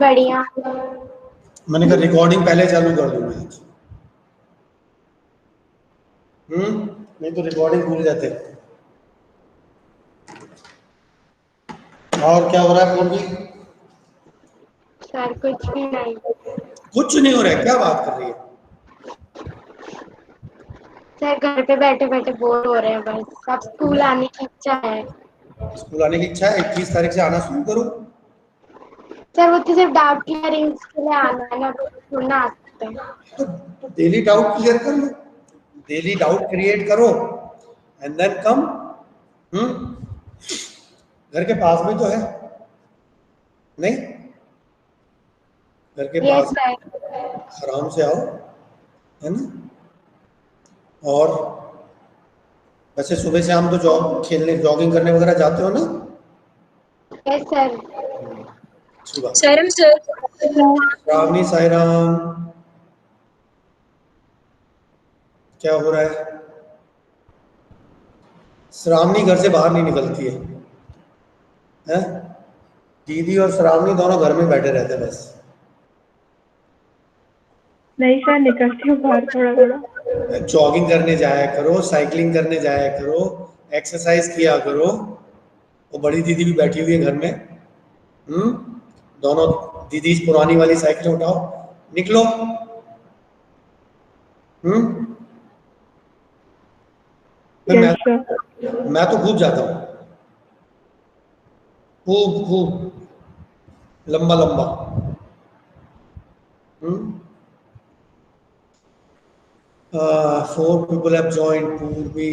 बढ़िया। मैंने कहा रिकॉर्डिंग पहले चालू कर दूं मैं आज। नहीं तो रिकॉर्डिंग भूल जाते। और क्या हो रहा है पूर्वी? सर कुछ भी नहीं। कुछ नहीं हो रहा है, क्या बात कर रही है? सर घर पे बैठे बैठे बोर हो रहे हैं बस। अब स्कूल आने की इच्छा है। स्कूल आने की इच्छा है, 21 तारीख से आना शुरू करूं? सर वो तो सिर्फ डाउट क्लियरिंग के लिए आना है ना, थोड़ा आ सकते हैं। तो डेली डाउट क्लियर कर लो, डेली डाउट क्रिएट करो एंड देन कम। घर के पास में तो है, नहीं? घर के यस पास सर। आराम से आओ, है ना? और वैसे सुबह से हम तो खेलने जॉगिंग करने वगैरह जाते हो ना? Yes sir. सुबह। सायरम सर। श्रावणी साईराम। क्या हो रहा है? श्रावणी घर से बाहर नहीं निकलती है, हैं? दीदी और श्रावणी दोनों घर में बैठे रहते हैं बस। नहीं सर, निकलती हूँ बाहर थोड़ा थोड़ा। जॉगिंग करने जाया करो, साइकिलिंग करने जाया करो, एक्सरसाइज किया करो। वो बड़ी दीदी भी बैठी हुई है घर में। दोनों दीदी पुरानी वाली साइकिल उठाओ, निकलो। मैं यस सर। मैं तो खूब जाता हूँ, खूब खूब लंबा लंबा। 4 people have joined. Purvi,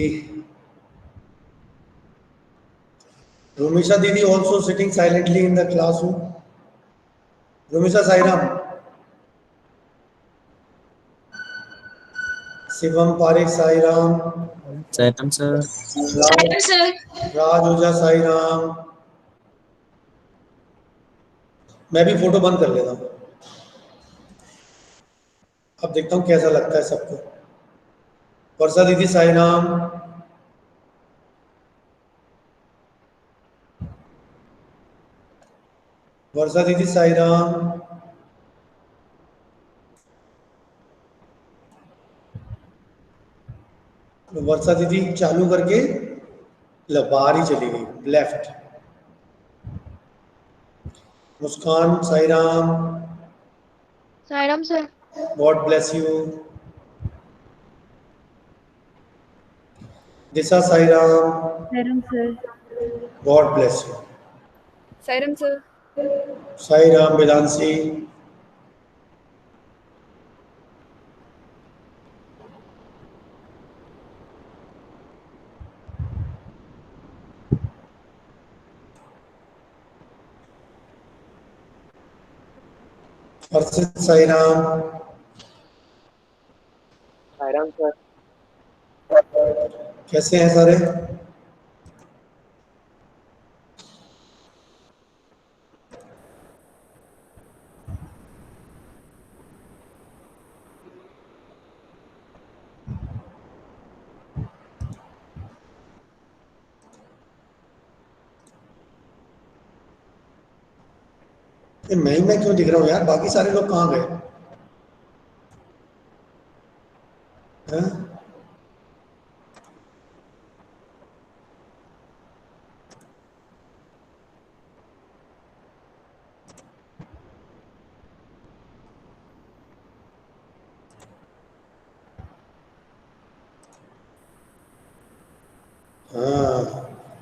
Rumisha Didi also sitting silently in the classroom. Rumisha Sairam, Shivam Parekh Sairam, Satam sir. Sairam sir. Raj Oja Sairam. मैं भी फोटो बंद कर लेता हूँ, अब देखता हूँ कैसा लगता है सबको। वर्षा दीदी साईराम, वर्षा दीदी साईराम। वर्षा दीदी चालू करके बाहर ही चली गई, left. Muskan Sairam, Sairam sir. God bless you. Disha Sairam, Sairam sir. God bless you. Sairam sir. Sairam Vedanshi, Harshit Sairam. Sairam sir. कैसे हैं सारे? मैं क्यों दिख रहा हूँ यार? बाकी सारे लोग कहाँ गए हैं? हाँ,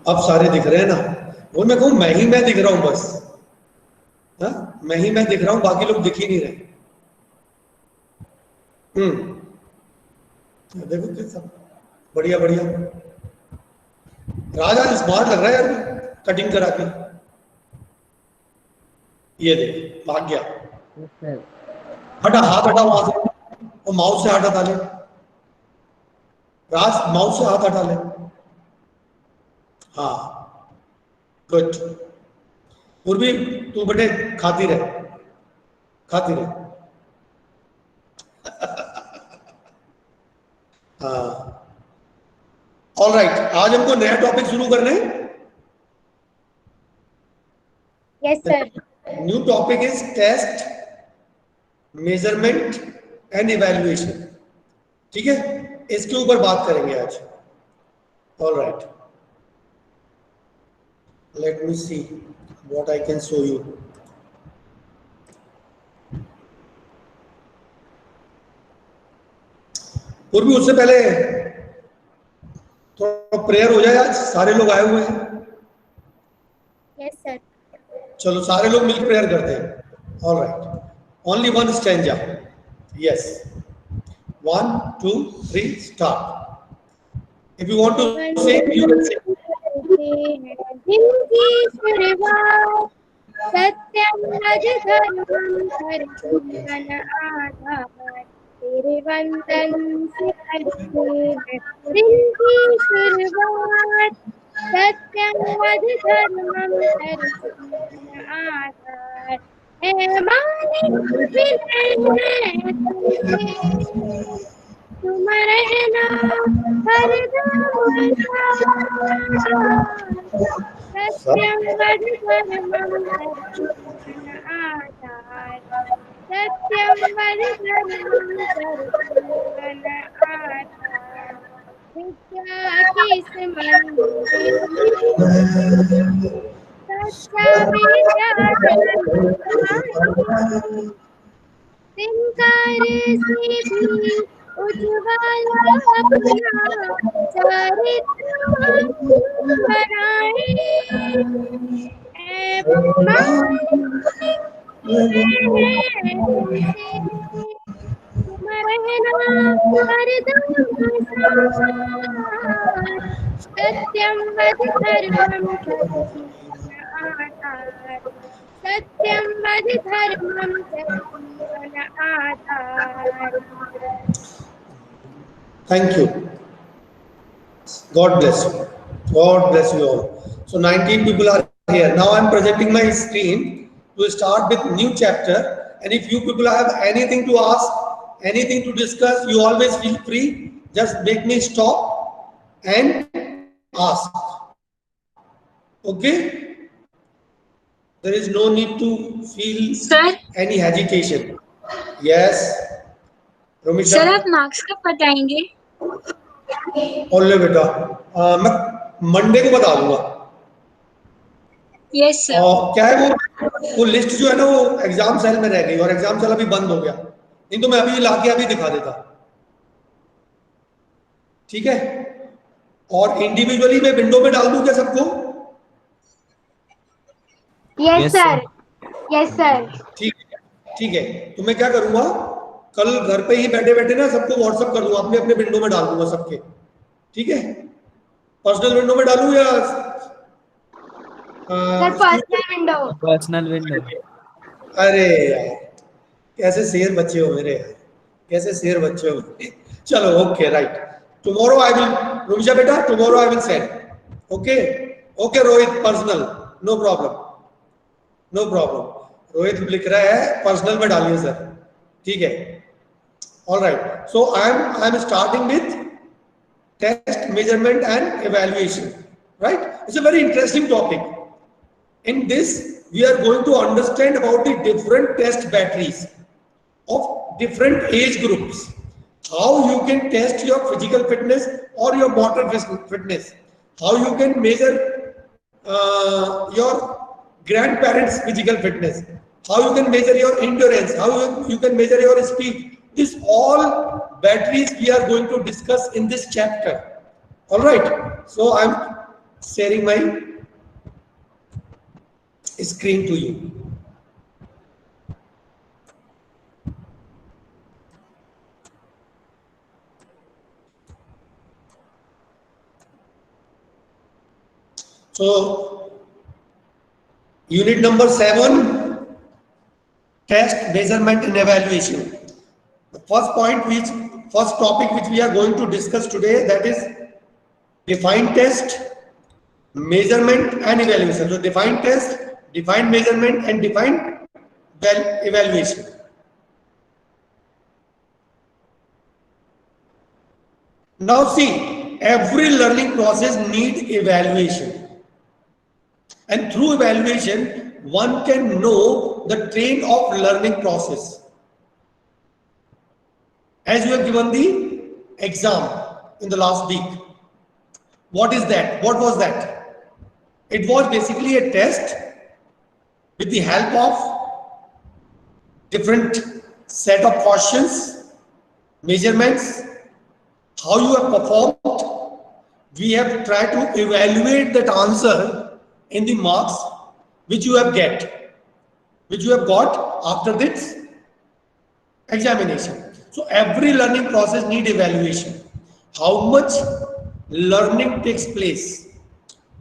अब सारे दिख रहे हैं ना। वो मैं कहूँ मैं दिख रहा हूँ बस। हाँ, मैं दिख रहा हूँ, बाकी लोग दिख ही नहीं रहे। देखो कैसा बढ़िया बढ़िया। राज आज स्मार्ट लग रहा है यार, कटिंग करा के। ये देख भाग गया। हटा, हाथ हटा वहां से, वो माउस से हाथ हटा ले। राज माउस से हाथ हटा ले। हाँ, गुड। पूर्वी तू बेटे खाती रहे, खाती रहे। हाँ, ऑल राइट। आज हमको नया टॉपिक शुरू करना है। Yes sir. New topic is test, measurement and evaluation. ठीक है, इसके ऊपर बात करेंगे आज। All right, let me see what I can show you. और भी उससे पहले थोड़ा प्रेयर हो जाए, आज सारे लोग आए हुए हैं। Yes sir. चलो सारे लोग मिलकर प्रेयर करते हैं। All right, only one stanza. Yes, 1 2 3 start. If you want to sing you can sing. जिनकी शुरुआत सत्यम धर्मम धर्मन आधार, तेरे वंदन से करते हैं जिनकी शुरुआत सत्यम धर्मम धर्मन आधार, है मालिक विनय तुम रहना हरदम सत्यम धर्मम आधार, सत्यम धर्मम आधार, विद्या की मंदिर सच्चा विद्याधन तिनकार से भी उज्ज्वल अपना चरित्र बनाए, तुम रहना हरदम सत्यम वद धर्मम आधार, सत्यम वद धर्मम आधार। Thank you. God bless you. God bless you all. So 19 people are here. Now I am projecting my screen to start with new chapter. And if you people have anything to ask, anything to discuss, you always feel free. Just make me stop and ask. Okay? There is no need to feel Sir? any agitation. Yes. Romisha, sir आप marks कब बताएंगे? ओले बेटा, मैं Monday को बता दूंगा। Yes sir. और क्या है वो लिस्ट जो है ना, वो एग्जाम सेल में रह गई और एग्जाम सेल अभी बंद हो गया, नहीं तो मैं अभी लाके अभी दिखा देता। ठीक है, और इंडिविजुअली मैं विंडो में डाल दूं क्या सबको? Yes sir, yes sir. ठीक है, तो मैं क्या करूंगा, कल घर पे ही बैठे बैठे ना सबको व्हाट्सएप कर दूंगा, अपने अपने विंडो में डाल दूंगा सबके। ठीक है, पर्सनल विंडो में डालूं या sir personal window? Personal window. अरे यार, कैसे शेर बच्चे हो मेरे यार, कैसे शेर बच्चे हो। चलो okay right, tomorrow I will, Rumisha बेटा tomorrow I will send. Okay okay Rohit, personal, no problem, no problem. Rohit लिख रहा है पर्सनल में डालिए सर। ठीक है, all right. So I am starting with test, measurement and evaluation. Right, it's a very interesting topic. In this, we are going to understand about the different test batteries of different age groups. How you can test your physical fitness or your motor fitness. How you can measure your grandparents' physical fitness. How you can measure your endurance. How you can measure your speed. These all batteries we are going to discuss in this chapter. All right. So I am sharing my screen to you. So unit number 7, test, measurement and evaluation. The first topic which we are going to discuss today, that is define test, measurement and evaluation. So define test, define measurement and define evaluation. Now see, every learning process needs evaluation, and through evaluation one can know the trend of learning process. As you have given the exam in the last week, what is that? What was that? It was basically a test with the help of different set of questions, measurements, how you have performed. We have tried to evaluate that answer in the marks which you have got after this examination. So every learning process need evaluation. How much learning takes place,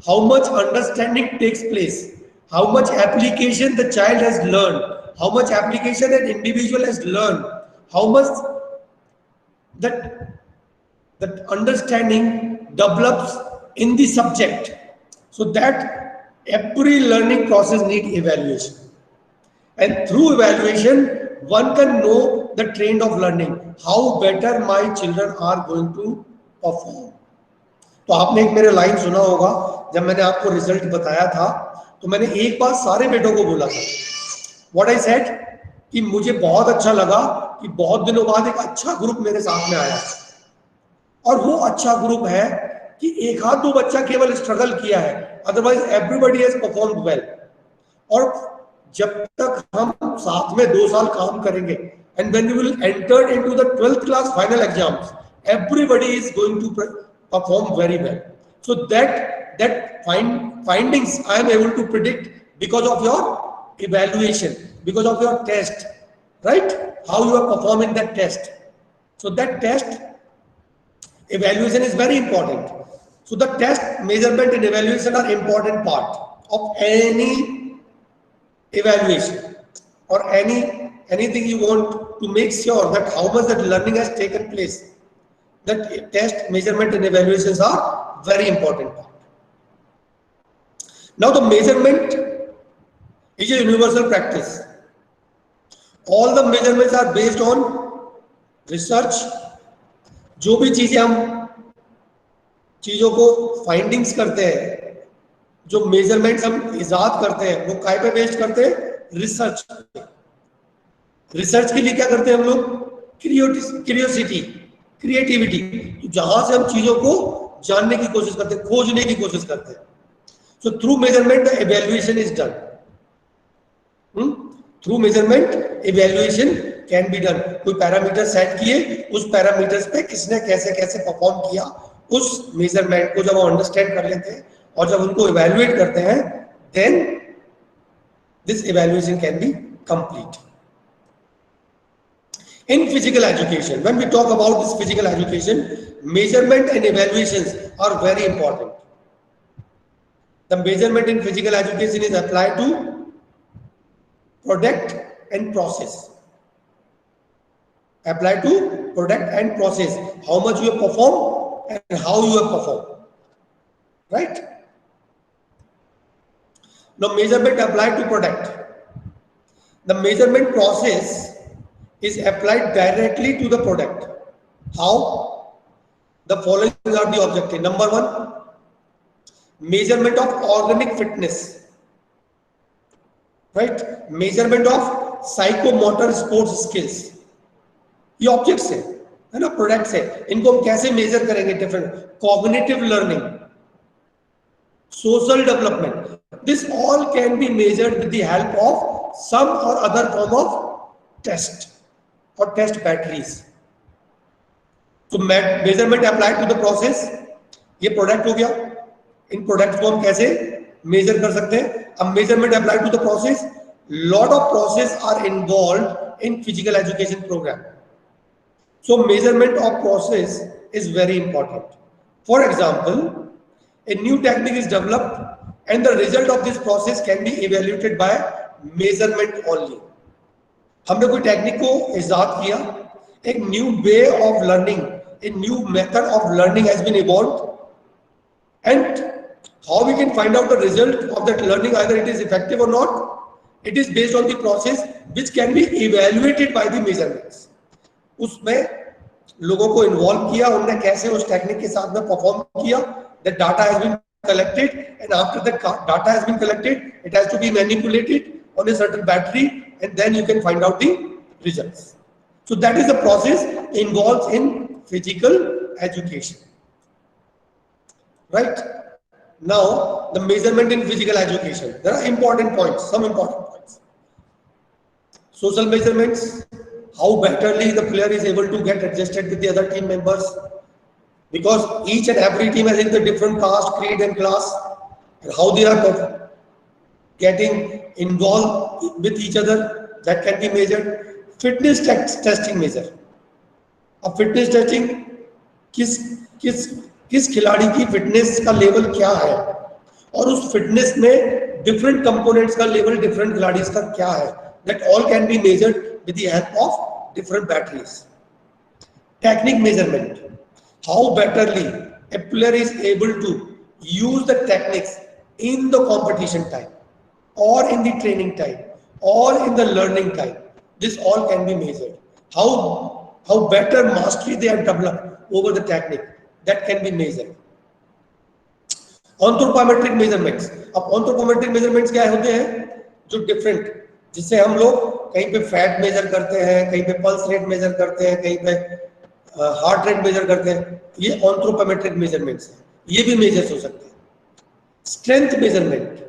how much understanding takes place, how much application the child has learned, how much application an individual has learned, how much that understanding develops in the subject. So that every learning process need evaluation, and through evaluation one can know the trend of learning, how better my children are going to perform. तो आपने एक मेरे line सुना होगा, जब मैंने आपको result बताया था तो मैंने एक बात सारे बेटों को बोला था, व्हाट आई सेड, कि मुझे बहुत अच्छा लगा कि बहुत दिनों बाद एक अच्छा ग्रुप मेरे साथ में आया, और वो अच्छा ग्रुप है कि एक आध दो बच्चा केवल स्ट्रगल किया है, otherwise everybody has performed well. और जब तक हम साथ में 2 साल काम करेंगे, and when we will enter into the 12th class final exams, everybody is going to perform very well. So that findings I am able to predict because of your evaluation, because of your test, right? How you are performing that test. So that test evaluation is very important. So the test, measurement and evaluation are important part of any evaluation, or anything you want to make sure that how much that learning has taken place. That test, measurement and evaluations are very important part. Now the measurement is a universal practice. All the measurements are based on research. जो भी चीजें हम चीजों को findings करते हैं, जो measurements हम इजाद करते हैं, वो काय पे बेस्ड करते हैं? रिसर्च। रिसर्च के लिए क्या करते हैं हम लोग? क्यूरियोसिटी, क्रिएटिविटी, जहां से हम चीजों को जानने की कोशिश करते हैं, खोजने की कोशिश करते हैं। So through measurement the evaluation is done. Through measurement evaluation can be done. कोई पैरामीटर सेट किए, उस पैरामीटर्स पे किसने कैसे कैसे परफॉर्म किया, उस मेजरमेंट को जब हम अंडरस्टैंड कर लेते हैं और जब उनको इवैल्यूएट करते हैं, then this evaluation can be complete. In physical education, when we talk about this physical education, measurement and evaluations are very important. The measurement in physical education is applied to product and process. Applied to product and process. How much you have performed and how you have performed. Right? Now, measurement applied to product. The measurement process is applied directly to the product. How? The following are the objectives. Number 1, measurement of organic fitness, right? Measurement of psychomotor sports skills. ये objects है ना, products है, इनको हम कैसे measure करेंगे? Different cognitive learning, social development, this all can be measured with the help of some or other form of test और test batteries. तो measurement applied to the process, ये प्रोडक्ट हो गया, इन प्रोडक्ट को हम कैसे मेजर कर सकते हैं? अब measurement applied to the process, lot of process are involved in physical education program. So measurement of process is very important. For example, a new technique is developed and the result of this process can be evaluated by measurement only. हमने कोई technique को इजाद किया, एक new way of learning, a new method of learning has been evolved, and how we can find out the result of that learning, either it is effective or not, it is based on the process which can be evaluated by the measurements. उसमें लोगों को involve किया, उन्होंने कैसे उस technique के साथ में परफॉर्म किया, that data has been collected, and after the data has been collected, it has to be manipulated on a certain battery, and then you can find out the results. So that is the process involved in physical education. Right? Now, the measurement in physical education. There are important points, some important points. Social measurements, how betterly the player is able to get adjusted with the other team members, because each and every team has a different caste, creed and class, and how they are getting involved with each other, that can be measured. Fitness testing measure. अब fitness testing किस किस किस खिलाड़ी की fitness का level क्या है, और उस फिटनेस में डिफरेंट कंपोनेंट्स का लेवल डिफरेंट खिलाड़ी का क्या है, that all can be measured with the help of different batteries. Technique measurement, how betterly a player is able to use the techniques in the competition time or in the training time or in the learning time. This all can be measured. How better mastery they have developed over the technique, that can be measured. Anthropometric measurements. अब anthropometric measurements क्या होते हैं? जो different, जिससे हम लोग कहीं पे फैट मेजर करते हैं, कहीं पे पल्स रेट मेजर करते हैं, कहीं पे हार्ट रेट मेजर करते हैं, ये एंथ्रोपोमेट्रिक मेजरमेंट्स हैं, ये भी मेजर्स हो सकते हैं. स्ट्रेंथ मेजरमेंट,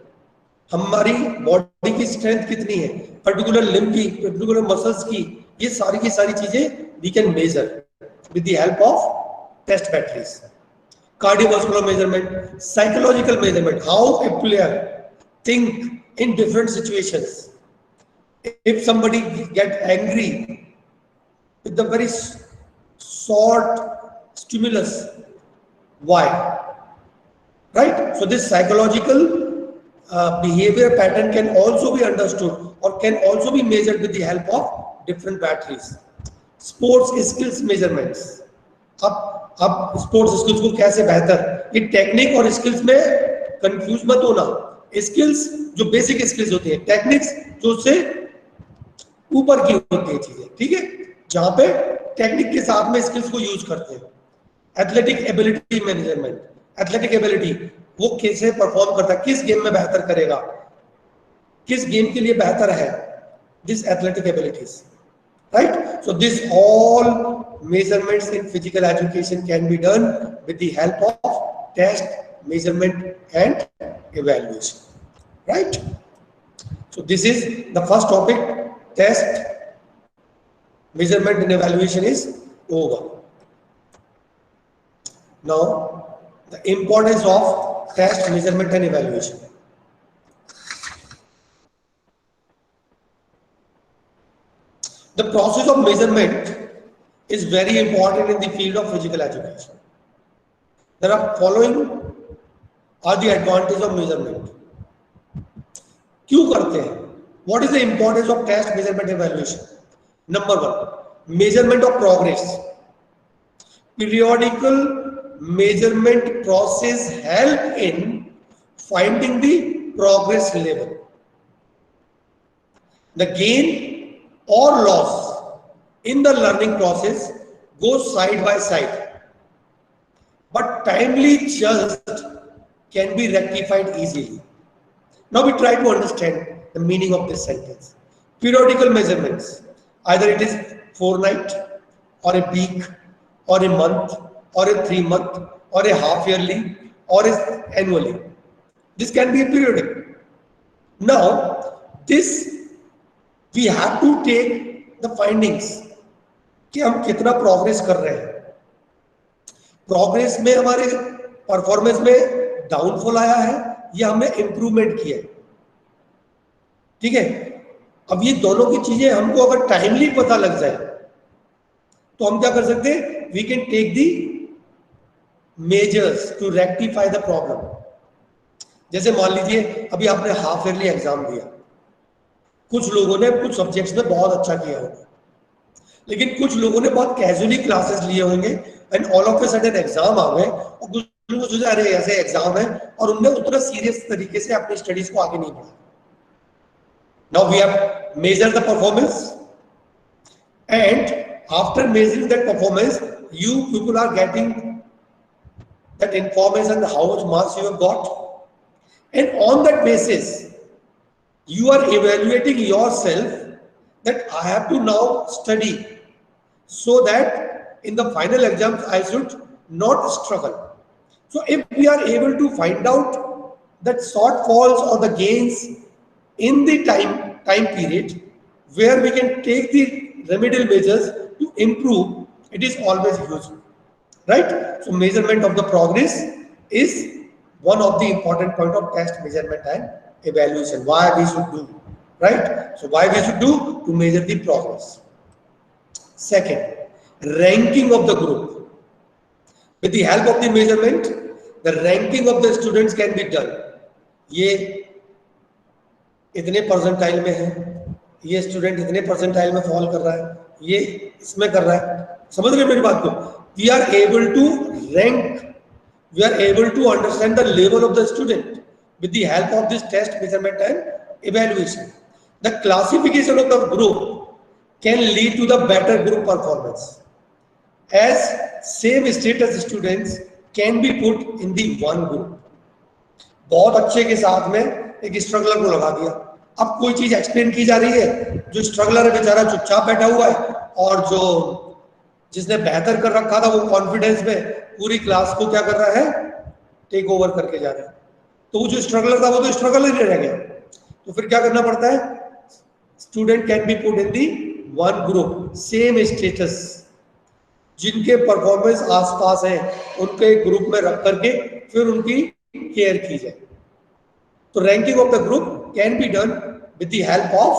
हमारी बॉडी की स्ट्रेंथ कितनी है, पर्टिकुलर लिम्ब की, पर्टिकुलर मसल्स की, ये सारी की सारी चीजें we can measure with the help of test batteries. Cardiovascular measurement, psychological measurement, how a player think in different situations. If somebody get angry with the very short stimulus, why? Right? So this psychological behavior pattern can also be understood or can also be measured with the help of different batteries. Sports skills measurements. अब sports skills को कैसे बेहतर, ये technique और skills में confuse मत होना. Skills जो बेसिक स्किल्स होती है, टेक्निक्स जो उससे ऊपर की होती है चीजें, ठीक है, जहां पे टेक्निक के साथ में स्किल्स को यूज करते हैं. Athletic ability management, athletic ability, वो कैसे परफॉर्म करता है, किस गेम में बेहतर करेगा, किस गेम के लिए बेहतर है, this athletic abilities. Right? So this all measurements in physical education can be done with the help of test, measurement and evaluation. Right? So this is the first topic. Test, measurement and evaluation is over. Now the importance of test, measurement and evaluation. The process of measurement is very important in the field of physical education. There are following are the advantages of measurement. क्यों करते हैं? What is the importance of test, measurement, evaluation? Number one, measurement of progress. Periodical measurement process help in finding the progress level. The gain or loss in the learning process goes side by side, but timely just can be rectified easily. Now we try to understand the meaning of this sentence. Periodical measurements, either it is fortnight or a week or a month or a 3 month or a half yearly or a annually. This can be a periodic. Now this we have to take the findings कि हम कितना progress कर रहे हैं. Progress में हमारे performance में downfall आया है या हमने इंप्रूवमेंट किया है, ठीक है. अब ये दोनों की चीजें हमको अगर टाइमली पता लग जाए तो हम क्या कर सकते हैं, we can take the measures to rectify the problem. जैसे मान लीजिए अभी आपने हाफ ईयरली एग्जाम दिया, कुछ लोगों ने कुछ सब्जेक्ट्स में बहुत अच्छा किया होगा, लेकिन कुछ लोगों ने बहुत कैजुअली क्लासेस लिए होंगे and all of a sudden exam आ गए और कुछ लोगों को सोचा अरे ऐसे एग्जाम है और उनने उतना सीरियस तरीके से अपनी स्टडीज को आगे नहीं बढ़ाया. Now we have measured the performance and after measuring that performance you people are getting that information, how much marks you have got, and on that basis you are evaluating yourself that I have to now study so that in the final exams I should not struggle. So if we are able to find out that shortfalls or the gains in the time period where we can take the remedial measures to improve, it is always useful, right? So measurement of the progress is one of the important point of test measurement and evaluation. Why we should do, right? So why we should do to measure the progress. Second, ranking of the group. With the help of the measurement, the ranking of the students can be done. ये इतने percentile में है, ये student इतने percentile में fall कर रहा है, ये इसमें कर रहा है, समझ रहे मेरी बात को? We are able to rank, we are able to understand the level of the student with the help of this test measurement and evaluation. The classification of the group can lead to the better group performance, as same status students can be put in the one group. बहुत अच्छे के साथ में एक struggler को लगा दिया, अब कोई चीज एक्सप्लेन की जा रही है, जो स्ट्रगलर है बेचारा चुपचाप बैठा हुआ है, और जो जिसने बेहतर कर रखा था वो कॉन्फिडेंस में पूरी क्लास को क्या कर रहा है, टेक ओवर करके जा रहा है। तो वो जो स्ट्रगलर था वो तो स्ट्रगलर ही रह गया। तो फिर क्या करना पड़ता है, student can be put in the one group, same status, जिनके परफॉर्मेंस आसपास है उनके ग्रुप में रख करके फिर उनकी केयर की जाए। तो ranking of the group can be done with the help of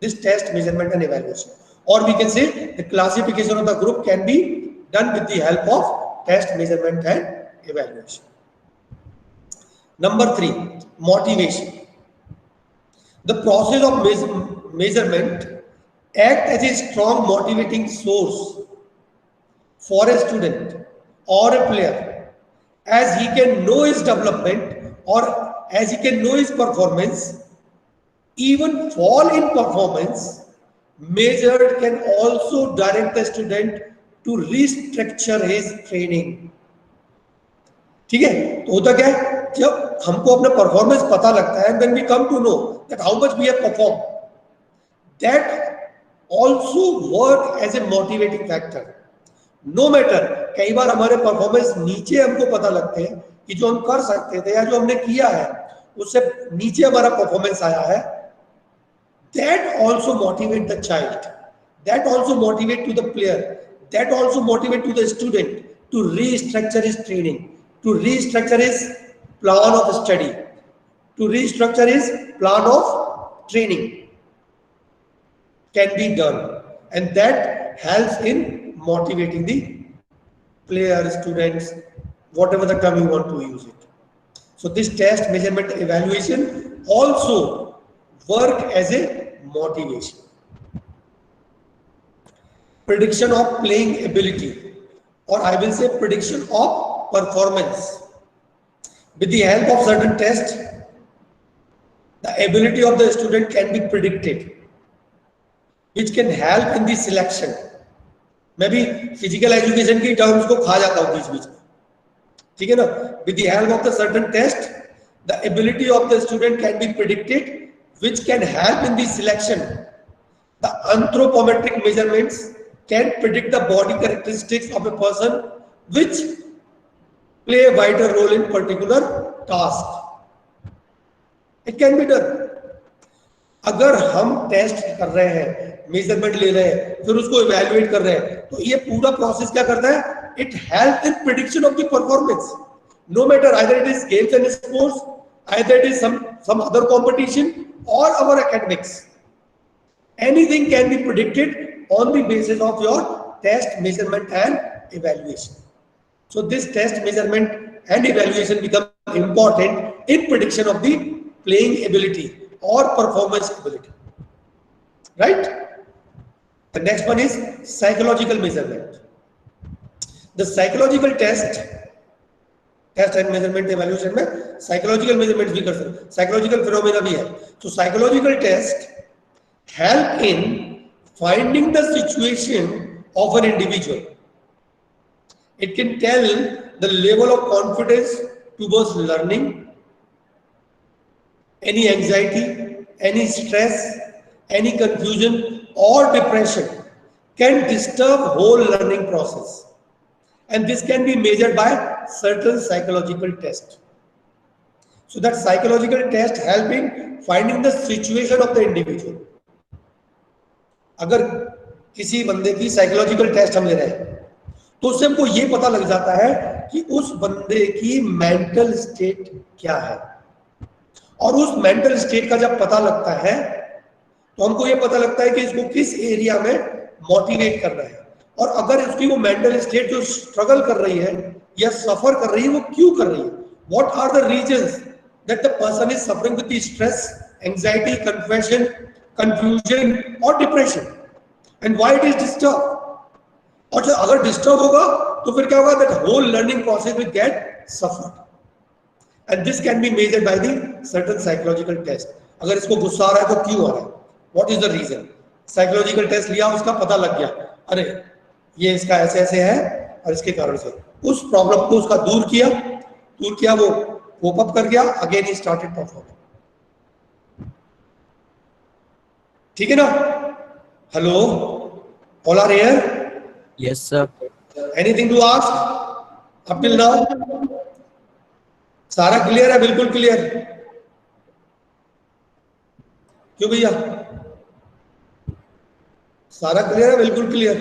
this test measurement and evaluation, और we can say the classification of the group can be done with the help of test measurement and evaluation. Number 3, motivation. The process of measurement act as a strong motivating source for a student or a player, as he can know his development or as he can know his performance. Even fall in performance measured can also direct the student to restructure his training. ठीक है, तो होता क्या है, जब हमको अपना performance पता लगता है, then we come to know that how much we have performed, that also work as a motivating factor. No matter, कई बार हमारे परफॉर्मेंस नीचे हमको पता लगते हैं कि जो हम कर सकते थे या जो हमने किया है उससे नीचे हमारा परफॉर्मेंस आया है, that also motivate the child, that also motivate to the player, that also motivate to the student to restructure his training, to restructure his plan of study, to restructure his plan of training can be done, and that helps in motivating the player, students, whatever the term you want to use it. So this test measurement evaluation also work as a motivation. Prediction of playing ability, or I will say prediction of performance. With the help of certain tests, the ability of the student can be predicted, which can help in the selection. मैं भी physical education की terms को खा जाता हूँ बीच बीच में, ठीक है ना? With the help of the certain test, the ability of the student can be predicted, which can help in the selection. The anthropometric measurements can predict the body characteristics of a person, which play a vital role in particular task. It can be done. अगर हम test कर रहे हैं, measurement ले रहे हैं, फिर उसको इवैल्यूएट कर रहे हैं, तो ये पूरा प्रोसेस क्या करता है? It helps in prediction of the performance. No matter either it is games and sports, either it is some other competition or our academics. Anything can be predicted on the basis of your test, measurement and evaluation. So this test, measurement and evaluation become important in prediction of the playing ability or performance ability, right? The next one is psychological measurement. The psychological test and measurement evaluation में psychological measurements भी कर सकते, psychological phenomena भी है. So psychological test help in finding the situation of an individual It can tell the level of confidence towards learning, any anxiety, any stress, any confusion or depression can disturb whole learning process, and this can be measured by certain psychological tests. So that psychological test help in finding the situation of the individual. अगर किसी बंदे की psychological test हम ले रहे हैं तो उससे हमको ये पता लग जाता है कि उस बंदे की मेंटल स्टेट क्या है, और उस मेंटल स्टेट का जब पता लगता है तो हमको ये पता लगता है कि इसको किस एरिया में मोटिवेट करना है, और अगर इसकी वो मेंटल स्टेट जो स्ट्रगल कर रही है या सफर कर रही है वो क्यों कर रही है, what are the reasons that the person is suffering with stress, anxiety, confusion और depression, and why it is disturb. और जब अगर डिस्टर्ब होगा तो फिर क्या होगा, that whole learning process will get suffered, and this can be measured by the certain psychological test. अगर इसको गुस्सा आ रहा है तो क्यों आ रहा है, what is the reason, psychological test लिया, उसका पता लग गया, अरे ये इसका ऐसे ऐसे है और इसके कारण से, उस प्रॉब्लम को उसका दूर किया, वो कोप अप कर गया, अगेन ही स्टार्टेड परफॉर्मिंग। ठीक है ना? Hello, all are here? Yes, sir. Anything to ask up till now? सारा क्लियर है? बिल्कुल क्लियर? क्यों भैया, सारा क्लियर है? बिल्कुल clear?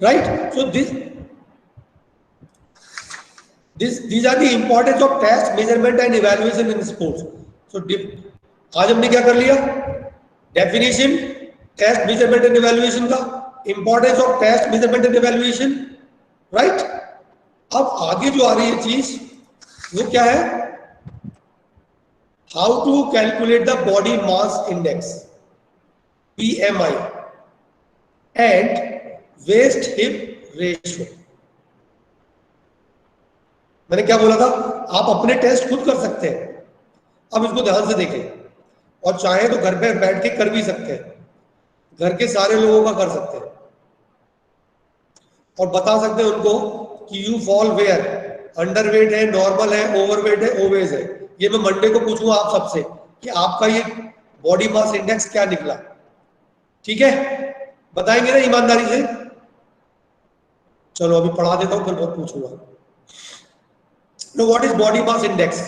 Right? So these are the importance of test, measurement and evaluation in sports. So आज हमने क्या कर लिया, definition test, measurement and evaluation का, importance of test, measurement and evaluation, right? अब आगे जो आ रही है चीज वो क्या है, how to calculate the body mass index BMI and waist hip ratio. मैंने क्या बोला था, आप अपने टेस्ट खुद कर सकते हैं। अब इसको ध्यान से देखें, और चाहे तो घर पे बैठ के कर भी सकते हैं, घर के सारे लोगों का कर सकते हैं, और बता सकते हैं उनको कि यू फॉल वेयर, अंडरवेट है, नॉर्मल है, ओवरवेट है, ओबेज है। ये मैं मंडे को पूछूंगा आप सबसे कि आपका ये बॉडी मास इंडेक्स क्या निकला, ठीक है? बताएंगे ना ईमानदारी से? चलो अभी पढ़ा देता हूं, फिर बहुत पूछूंगा। Now what is body mass index?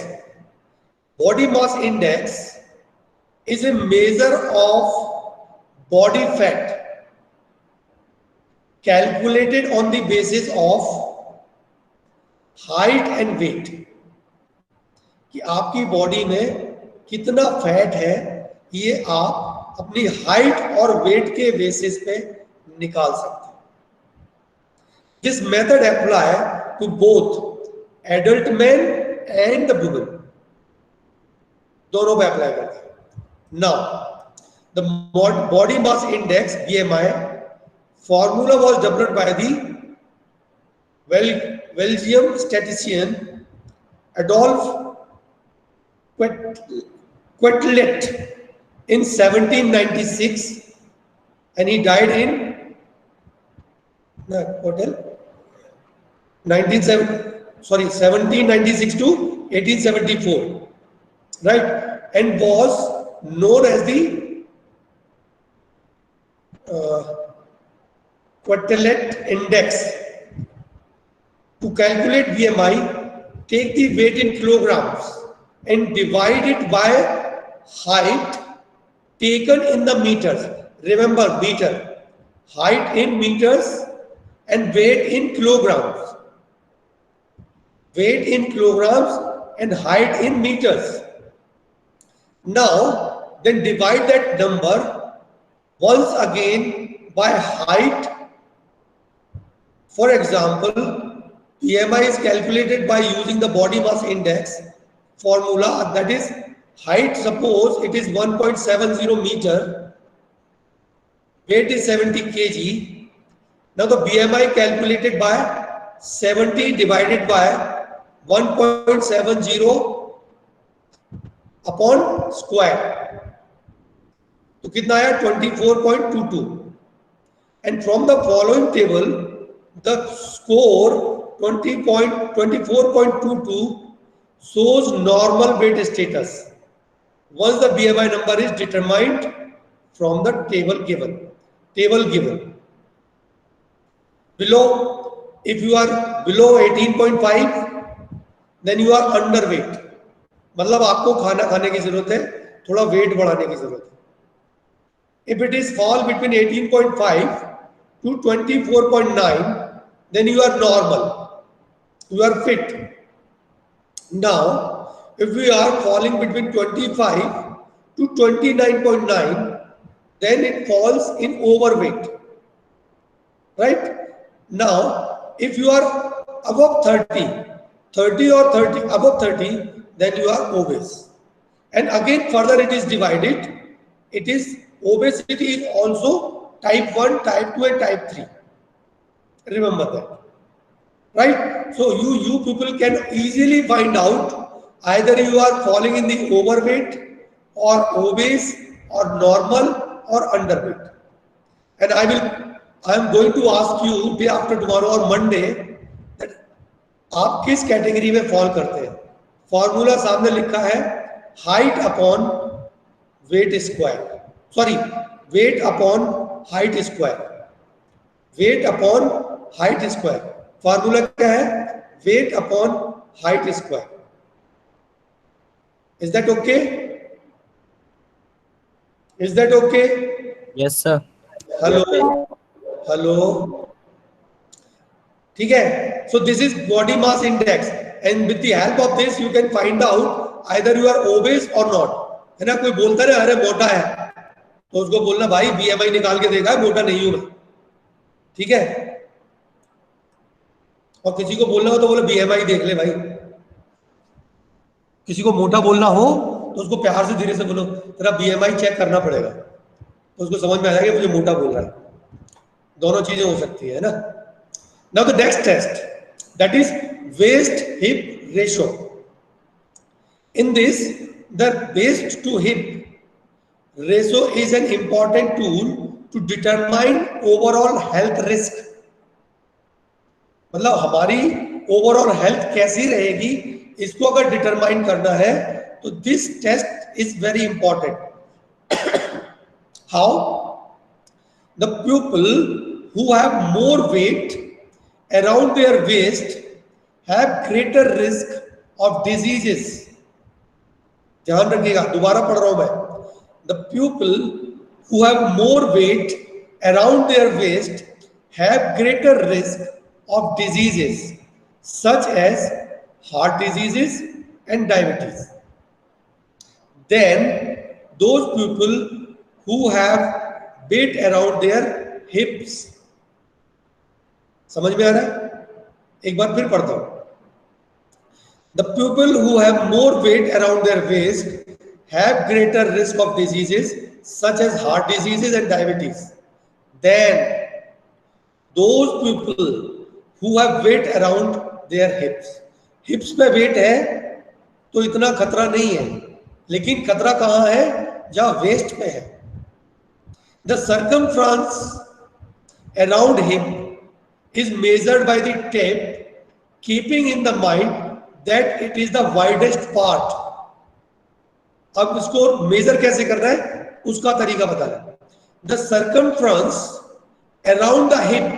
Body mass index is a measure of body fat calculated on the basis of height and weight, कि आपकी बॉडी में कितना फैट है ये आप अपनी हाइट और वेट के बेसिस पे निकाल सकते हैं। This method apply to both adult man and the women, दोनों पे अप्लाई करते हैं। Now the body mass index BMI formula was developed by the Belgium statistician Adolf Quetelet in 1796, and he died in 1796 to 1874, right? And was known as the Quetelet index. To calculate BMI, take the weight in kilograms and divide it by height taken in the meters. Remember, meter, height in meters and weight in kilograms. Weight in kilograms and height in meters. Now, then divide that number once again by height. For example, BMI is calculated by using the body mass index formula, that is height, suppose it is 1.70 meter, weight is 70 kg. Now the BMI calculated by 70 divided by 1.70 upon square. तो कितना आया 24.22 and from the following table the score 24.22 shows normal weight status once the BMI number is determined from the table given. Below, if you are below 18.5 then you are underweight. मतलब आपको खाना खाने की जरूरत है, थोड़ा वेट बढ़ाने की जरूरत है. If it is fall between 18.5 to 24.9 then you are normal, you are fit. Now if we are falling between 25 to 29.9 then it falls in overweight, right? Now if you are above 30 or 30 above 30 then you are obese. And again further it is divided. It is obesity is also type 1, type 2 and type 3. Remember that, right? So you people can easily find out either you are falling in the overweight or obese or normal or underweight. And I am going to ask you day after tomorrow or Monday that आप किस category में fall करते हैं. Formula सामने लिखा है height upon weight square, sorry weight upon height square, weight upon height square. Formula क्या है? Weight upon height square. Is that okay? Is that okay? Yes sir. Hello hello, ठीक है. So this is body mass index and with the help of this you can find out either you are obese or not. है ना, कोई बोलता है अरे मोटा है तो उसको बोलना भाई बीएमआई निकाल के देखा है, मोटा नहीं हूं मैं, ठीक है. और किसी को बोलना हो तो बोले बीएमआई देख ले भाई. किसी को मोटा बोलना हो तो उसको प्यार से धीरे से बोलो तेरा बीएमआई चेक करना पड़ेगा, तो उसको समझ में आ जाएगा मुझे मोटा बोल रहा है. दोनों चीजें हो सकती है ना. Now the next test that is waist hip ratio. In this the waist to hip ratio is an important tool to determine overall health risk. मतलब हमारी ओवरऑल हेल्थ कैसी रहेगी इसको अगर डिटरमाइन करना है तो this test is very important. How? The people who have more weight around their waist have greater risk of diseases. ध्यान रखिएगा, दोबारा पढ़ रहा हूं मैं. The people who have more weight around their waist have greater risk of diseases such as heart diseases and diabetes than those people who have weight around their hips. समझ में आ रहा है? एक बार फिर पढ़ता हूं. The people who have more weight around their waist have greater risk of diseases such as heart diseases and diabetes than those people who have weight around their hips. हिप्स पे wait है तो इतना खतरा नहीं है, लेकिन खतरा कहां है? जहां वेस्ट पे है. The circumference around hip is measured by the tape, keeping in the mind that it is the widest part. अब इसको मेजर कैसे करना है उसका तरीका बताना. The circumference around the hip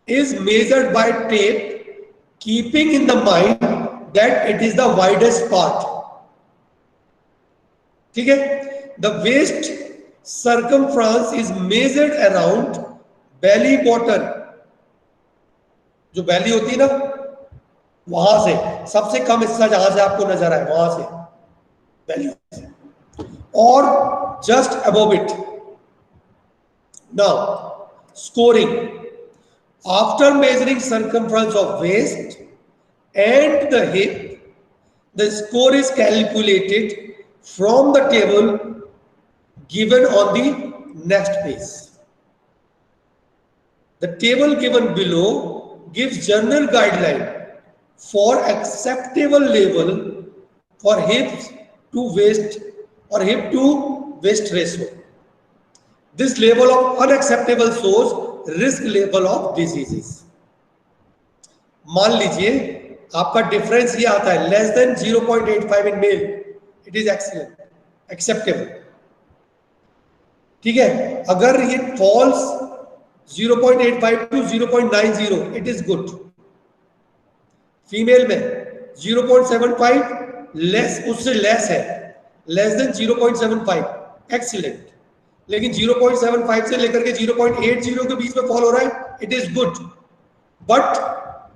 is measured by tape, keeping in the mind that it is the widest part. ठीक है. The waist circumference is measured around belly button. जो belly होती है ना वहां से सबसे कम हिस्सा जहां से आपको नजर आए वहां से belly से, और just above it. Now scoring. After measuring circumference of waist and the hip, the score is calculated from the table given on the next page. The table given below gives general guideline for acceptable level for hips to waist or hip to waste ratio. This level of unacceptable shows risk level of diseases. मान लीजिए आपका difference ये आता है less than 0.85 in male, it is excellent, acceptable. ठीक है, अगर ये falls 0.85 to 0.90, it is good. Female में 0.75 लेस, उससे लेस है, लेस देन 0.75 एक्सीलेंट। लेकिन 0.75 से लेकर के 0.80 के बीच में फॉल हो रहा है, it is good. But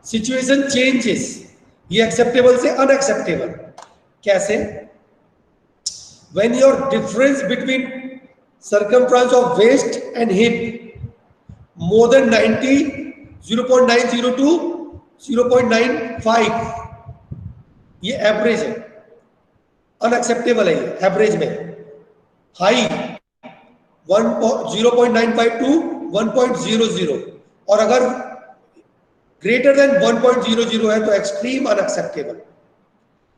situation changes, ये एक्सेप्टेबल से अनएक्सेप्टेबल। कैसे? When your difference between circumference of waist and hip more than 90, 0.90 to 0.95, ये एवरेज है, अनएक्सेप्टेबल है ये एवरेज में। हाई 0.95 टू 1.00, और अगर ग्रेटर देन 1.00 है तो extreme unacceptable,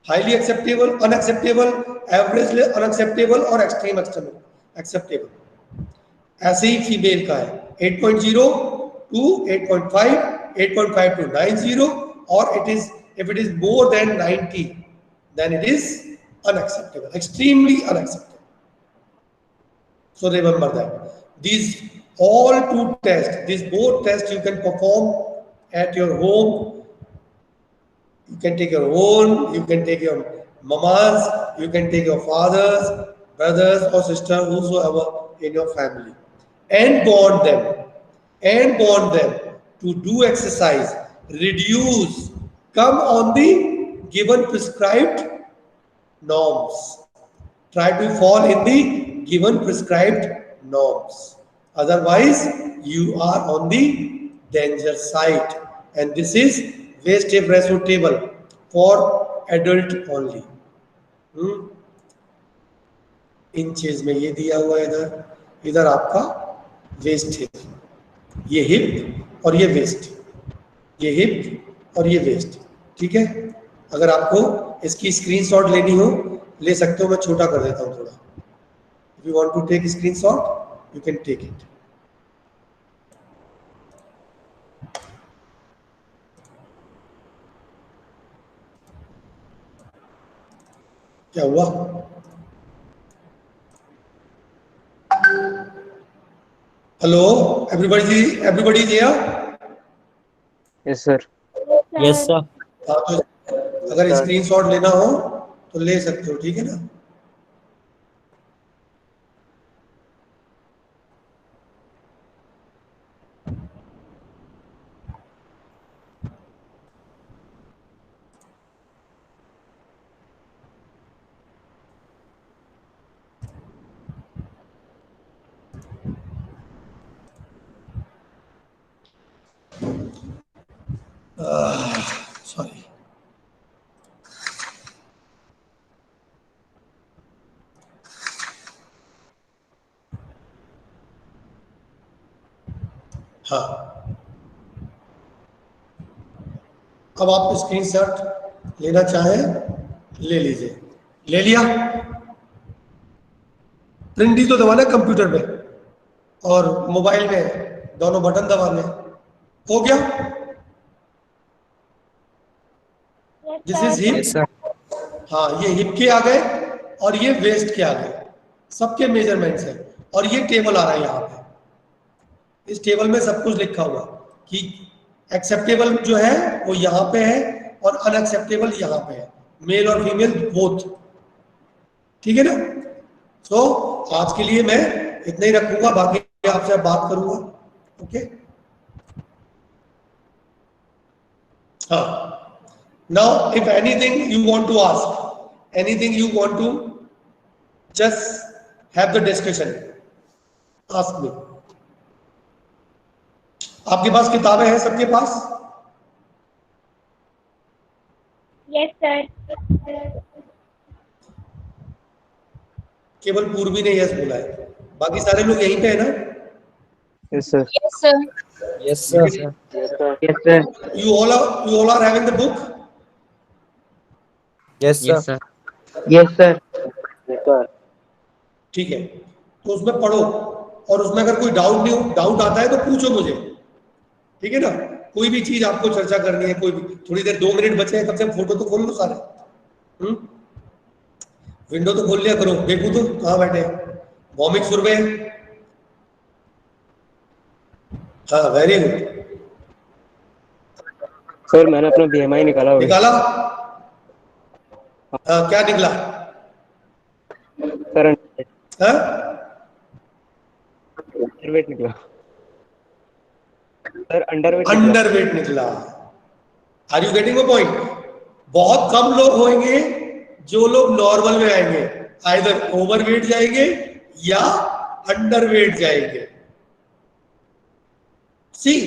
highly acceptable, unacceptable, average unacceptable और एक्सट्रीम एक्सेप्टेबल। ऐसे ही फीमेल का है 8.0 टू 8.5, 8.5 टू 90, और it is if it is more than 90 then it is unacceptable, extremely unacceptable. So remember that these all two tests, these both tests you can perform at your home. You can take your own, you can take your mama's, you can take your father's, brothers or sister, whosoever in your family, and bond them to do exercise, reduce, come on the given prescribed norms, try to fall in the given prescribed norms, otherwise you are on the danger side. And this is waist hip ratio table for adult only. Inches में ये दिया हुआ है, इधर आपका waste hip, ये hip और ये वेस्ट, ये हिप और ये वेस्ट। ठीक है, अगर आपको इसकी स्क्रीनशॉट लेनी हो ले सकते हो, मैं छोटा कर देता हूं थोड़ा। If you want to take screenshot you can take it. क्या हुआ? Hello everybody is here? Yes sir. Yes sir. हाँ, तो अगर स्क्रीनशॉट लेना हो तो ले सकते हो, ठीक है ना? सॉरी, हाँ, अब आप स्क्रीनशॉट लेना चाहें ले लीजिए। ले लिया? प्रिंट ही तो दबाना कंप्यूटर में और मोबाइल में, दोनों बटन दबाने। हो गया? This is hip. हाँ, ये हिप के आ गए और ये वेस्ट के आ गए, सबके मेजरमेंट्स हैं। और ये टेबल आ रहा है यहाँ पे, इस टेबल में सब कुछ लिखा हुआ कि एक्सेप्टेबल जो है वो यहाँ पे है और अनएक्सेप्टेबल यहाँ पे है, मेल और फीमेल बोथ। ठीक है ना? सो आज के लिए मैं इतना ही रखूंगा, बाकी आपसे बात करूंगा। ओके, हाँ, now if anything you want to ask, anything you want to just have the discussion, ask me. आपके पास किताबें हैं सबके पास? Yes sir. केवल पूर्वी ने यस बोला है, बाकी सारे लोग यहीं पे है ना? Yes sir. Yes sir. Yes sir. Yes sir. You all are having the book? Yes sir. Yes sir. Yes sir. Yes sir. ठीक है, तो उसमें पढ़ो, और उसमें अगर कोई डाउट आता है तो पूछो मुझे, ठीक है ना। कोई भी चीज आपको चर्चा करनी है, कोई भी, थोड़ी देर 2 मिनट बचे हैं, कब से फोटो तो खोल लो सारे, विंडो तो खोल लिया करो, देखो तो कहाँ बैठे, भौमिक सुरभि, हाँ वेरी गुड, सर मैंने अपना BMI निकाला हुआ है। निकाला, हाँ क्या निकला, सर हाँ अंडरवेट निकला। सर अंडरवेट निकला। अंडरवेट निकला। Are you getting a point? बहुत कम लोग होंगे जो लोग नॉर्मल में आएंगे, आइदर ओवरवेट जाएंगे या अंडरवेट जाएंगे। See,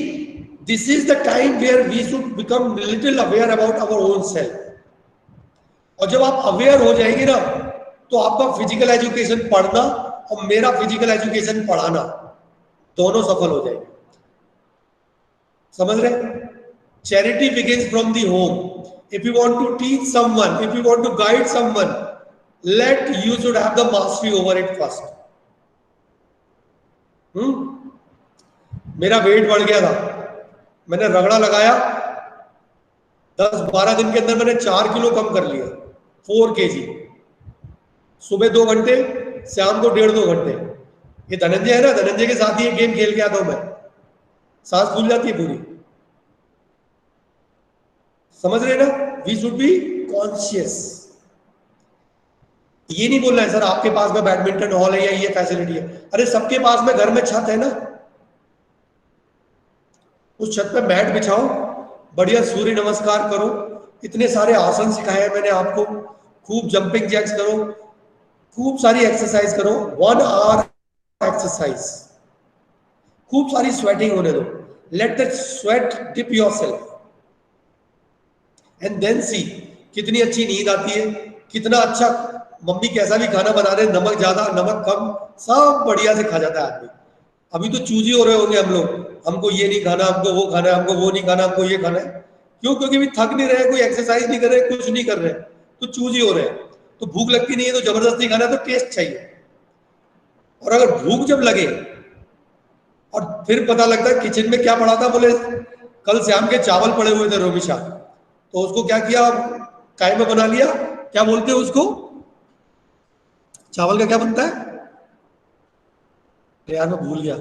this is the time where we should become little aware about our own self. और जब आप अवेयर हो जाएंगे ना, तो आपका फिजिकल एजुकेशन पढ़ना और मेरा फिजिकल एजुकेशन पढ़ाना दोनों सफल हो जाएंगे। समझ रहे? Charity begins from the home. If you want to teach someone, if you want to guide someone, you should have the mastery over it first. मेरा वेट बढ़ गया था, मैंने रगड़ा लगाया, 10-12 दिन के अंदर मैंने 4 किलो कम कर लिया, 4 kg। सुबह 2 घंटे, शाम को 1.5-2 घंटे। ये धनंजय है ना, धनंजय के साथ ही एक गेम खेल के आता हूं मैं, सांस फूल जाती है पूरी। समझ रहे ना? We should be conscious. ये नहीं बोलना है सर आपके पास में बैडमिंटन हॉल है या ये फैसिलिटी है, अरे सबके पास में घर में छत है ना, उस छत पे मैट बिछाओ, बढ़िया सूर्य नमस्कार करो, इतने सारे आसन सिखाए हैं मैंने आपको, खूब जंपिंग जैक्स करो, खूब सारी एक्सरसाइज करो, 1 hour एक्सरसाइज, खूब सारी स्वेटिंग होने दो, let the sweat dip yourself and then see कितनी अच्छी नींद आती है, कितना अच्छा, मम्मी कैसा भी खाना बना रहे, नमक ज्यादा नमक कम, सब बढ़िया से खा जाता है आदमी। अभी तो चूजी हो रहे होंगे हम लोग, हमको ये नहीं खाना, हमको वो खाना है, हमको वो नहीं खाना, हमको ये खाना है। क्यों? क्योंकि भी थक नहीं रहे, कोई एक्सरसाइज नहीं कर रहे, कुछ नहीं कर रहे, तो चूजी हो रहे हैं। तो भूख लगती नहीं है तो जबरदस्ती खाना है, तो टेस्ट चाहिए। और अगर भूख जब लगे और फिर पता लगता है किचन में क्या पड़ा था, बोले कल शाम के चावल पड़े हुए थे रोमिशा, तो उसको क्या किया, काय में बना लिया, क्या बोलते हैं उसको, चावल का क्या बनता है यार, मैं भूल गया,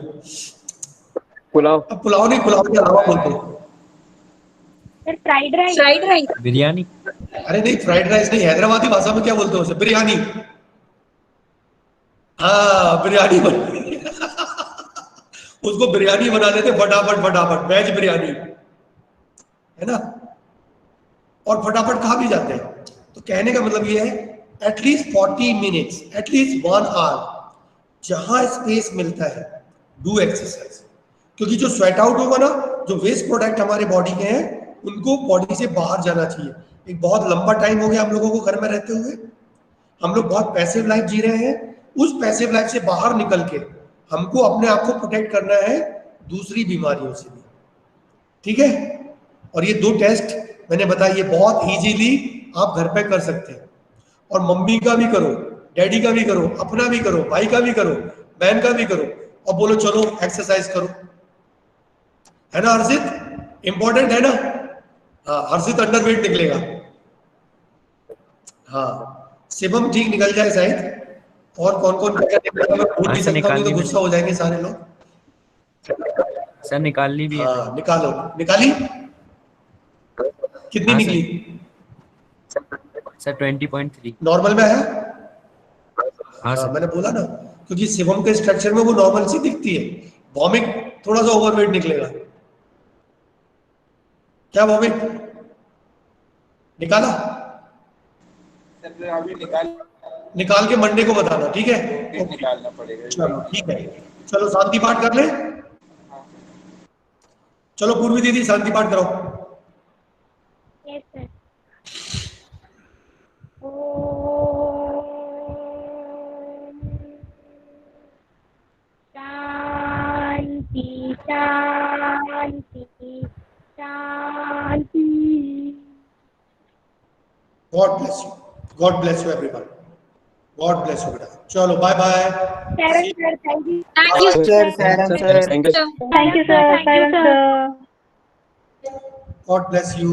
पुलाव। अब पुलाव नहीं, पुलाव के अलावा बोलते हैं फ्राइड राइस, बिरयानी। अरे नहीं, फ्राइड राइस नहीं, हैदराबादी भाषा में क्या बोलते हो उसे, बिरयानी। हाँ बिरयानी बन उसको बिरयानी बना लेते फटाफट फटाफट, वेज बिरयानी है ना, और फटाफट खा भी जाते हैं। तो कहने का मतलब ये है, एटलीस्ट 40 मिनट्स, एटलीस्ट 1 hour, जहां स्पेस मिलता है डू एक्सरसाइज। क्योंकि जो स्वेट आउट होगा ना, जो वेस्ट प्रोडक्ट हमारे बॉडी के हैं, उनको बॉडी से बाहर जाना चाहिए। एक बहुत लंबा टाइम हो गया हम लोगों को घर में रहते हुए, हम लोग बहुत पैसिव लाइफ जी रहे हैं। उस पैसिव लाइफ से बाहर निकल के हमको अपने आप को प्रोटेक्ट करना है दूसरी बीमारियों से भी, ठीक है। और ये 2 टेस्ट मैंने बताया, ये बहुत इजीली आप घर पे कर सकते हैं, और मम्मी का भी करो, डैडी का भी करो, अपना भी करो, भाई का भी करो, बहन का भी करो, और बोलो चलो एक्सरसाइज करो, है ना हर्षित? इंपॉर्टेंट है ना? हाँ हर्षित अंडरवेट निकलेगा, हाँ शिवम ठीक निकल जाए शायद, और कौन कौन क्या निकलेगा मैं भूल नहीं सकता हूँ, तो गुस्सा हो जाएंगे सारे लोग। सर निकालनी भी है। हाँ निकालो, निकाली कितनी हाँ, निकली? सर 20.3 नॉर्मल में आया? हाँ सर। मैंने बोला ना, क्योंकि शिवम के स्ट्रक्चर में वो नॉर्मल सी दिखती है, भौमिक थोड़ा सा ओवरवेट निकलेगा। क्या भौमिक निकाला? अभी निकाल के मंडे को बताना, ठीक है? निकालना पड़ेगा। चलो ठीक है, चलो शांति पाठ कर ले। चलो पूर्वी दीदी शांति पाठ कराओ। Yes sir. शांति शांति शांति। God bless you, God bless you everyone. God bless you बेटा, चलो bye bye. Sharon sir, thank you. Thank you, Sir, sir. thank you. Thank you, sir. Silence, sir. God bless you.